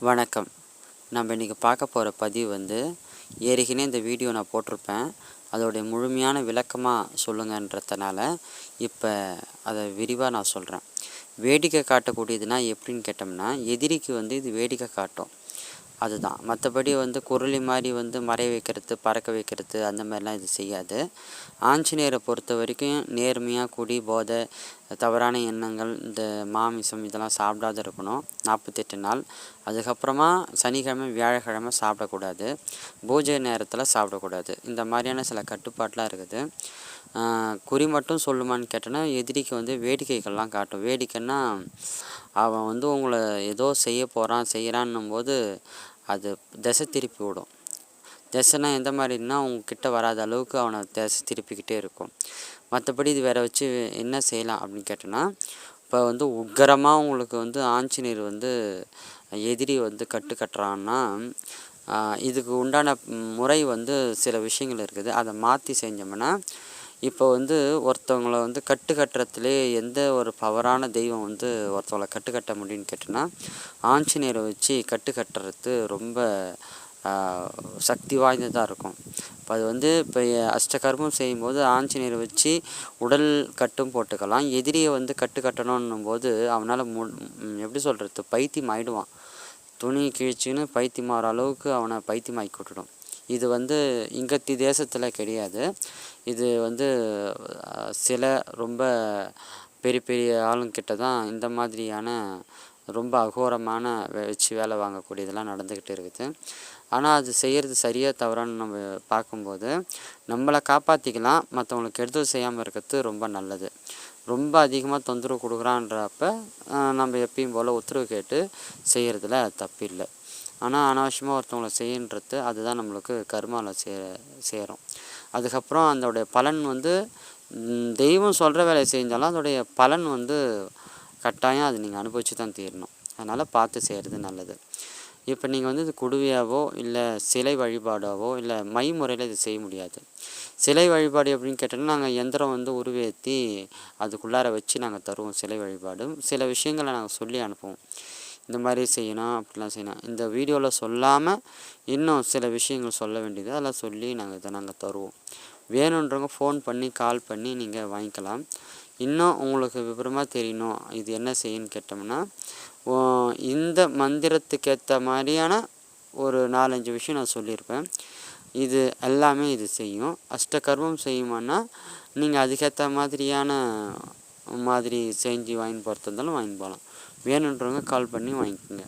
வணக்கம். நம்ம இன்றைக்கி பார்க்க போகிற பதிவு வந்து ஏற்கனவே இந்த வீடியோ நான் போட்டிருப்பேன். அதோடைய முழுமையான விளக்கமாக சொல்லுங்கன்றதுனால இப்போ அதை விரிவாக நான் சொல்கிறேன். வேடிக்கை காட்டக்கூடியதுன்னா எப்படின்னு கேட்டோம்னா, எதிரிக்கு வந்து இது வேடிக்கை காட்டும், அதுதான். மற்றபடி வந்து குருளி மாதிரி வந்து மறைய வைக்கிறது, பறக்க வைக்கிறது அந்த மாதிரிலாம் இது செய்யாது. ஆஞ்சநேயரை பொறுத்த வரைக்கும் நேர்மையாக குடி, போதை, தவறான எண்ணங்கள், இந்த மாமிசம் இதெல்லாம் சாப்பிடாத இருக்கணும் 48 நாள். அதுக்கப்புறமா சனிக்கிழமை, வியாழக்கிழமை சாப்பிடக்கூடாது. பூஜை நேரத்தில் சாப்பிடக்கூடாது. இந்த மாதிரியான சில கட்டுப்பாடெலாம் இருக்குது. குறி மட்டும் சொல்லுமான்னு கேட்டோன்னா, எதிரிக்கு வந்து வேடிக்கைகள்லாம் காட்டும். வேடிக்கைன்னா அவன் வந்து உங்களை ஏதோ செய்ய போகிறான் செய்கிறான்னும் போது அது திசை திருப்பி விடும். திசைனா எந்த மாதிரின்னா உங்ககிட்ட வராத அளவுக்கு அவனை திசை திருப்பிக்கிட்டே இருக்கும். மற்றபடி இது வேறு வச்சு என்ன செய்யலாம் அப்படின்னு கேட்டோன்னா, இப்போ வந்து உக்கிரமாக உங்களுக்கு வந்து ஆஞ்சநேயர் வந்து எதிரி வந்து கட்டுறான்னா, இதுக்கு உண்டான முறை வந்து சில விஷயங்கள் இருக்குது. அதை மாற்றி செஞ்சோம்னா, இப்போ வந்து ஒருத்தவங்களை வந்து கட்டுறதுலே எந்த ஒரு பவரான தெய்வம் வந்து ஒருத்தவங்களை கட்ட முடியும்னு கேட்டோன்னா, ஆஞ்சநேயரை வச்சு கட்டுறது ரொம்ப சக்தி வாய்ந்ததாக இருக்கும். இப்போ அது வந்து இப்போ அஷ்டகர்மம் செய்யும்போது ஆஞ்சநேயரை வச்சு உடல் கட்டும் போட்டுக்கலாம். எதிரியை வந்து கட்டணுன்னும் போது அவனால் எப்படி சொல்கிறது, பைத்தியம் ஆகிடுவான். துணி கிழிச்சின்னு பைத்தியமாகிற அளவுக்கு அவனை பைத்தியமாக்கி விட்டுடும். இது வந்து இங்கத்தி தேசத்தில் கிடையாது. இது வந்து சில ரொம்ப பெரிய பெரிய ஆளுங்கிட்ட தான் இந்த மாதிரியான ரொம்ப அகோரமான வச்சு வேலை வாங்கக்கூடியதெல்லாம் நடந்துக்கிட்டு இருக்குது. ஆனால் அது செய்கிறது சரியாக தவறான்னு நம்ம பார்க்கும்போது நம்மளை காப்பாற்றிக்கலாம், மற்றவங்களுக்கு கெடுதல் செய்யாமல் இருக்கிறது ரொம்ப நல்லது. ரொம்ப அதிகமாக தொந்தரவு கொடுக்குறான்றப்ப நம்ம எப்பயும் போல் உத்தரவு கேட்டு செய்கிறதுல தப்பில்லை. ஆனால் அனாவசியமாக ஒருத்தவங்களை செய்யன்றது அதுதான் நம்மளுக்கு கர்மாவில் சேரும். அதுக்கப்புறம் அதோடைய பலன் வந்து தெய்வம் சொல்கிற வேலையை செஞ்சாலும் அதோடைய பலன் வந்து கட்டாயம் அது நீங்கள் அனுபவித்து தான் தீரணும். அதனால் பார்த்து செய்கிறது நல்லது. இப்போ நீங்கள் வந்து இது குடுவையாவோ இல்லை சிலை வழிபாடாவோ இல்லை மை முறையில் இது செய்ய முடியாது. சிலை வழிபாடு எப்படின்னு கேட்டோன்னா, நாங்கள் எந்திரம் வந்து உருவேற்றி அதுக்குள்ளார வச்சு நாங்கள் தருவோம் சிலை வழிபாடு. சில விஷயங்களை நாங்கள் சொல்லி அனுப்புவோம், இந்த மாதிரி செய்யணும் அப்படிலாம் செய்யணும். இந்த வீடியோவில் சொல்லாமல் இன்னும் சில விஷயங்கள் சொல்ல வேண்டியது அதெல்லாம் சொல்லி நாங்கள் தருவோம். வேணுன்றவங்க ஃபோன் பண்ணி கால் பண்ணி நீங்கள் வாங்கிக்கலாம். இன்னும் உங்களுக்கு விவரமாக தெரியணும் இது என்ன செய்யணும்னு கேட்டோம்னா, இந்த மந்திரத்துக்கு ஏற்ற மாதிரியான ஒரு 4-5 விஷயம் நான் சொல்லியிருப்பேன். இது எல்லாமே இது செய்யும். அஷ்டகர்மம் செய்யுமான்னா நீங்கள் அதுக்கேற்ற மாதிரி செஞ்சு வாங்கின்னு போகிறதா இருந்தாலும் வாங்கின்னு போகலாம். வேணுன்றவங்க கால் பண்ணி வாங்கிக்கோங்க.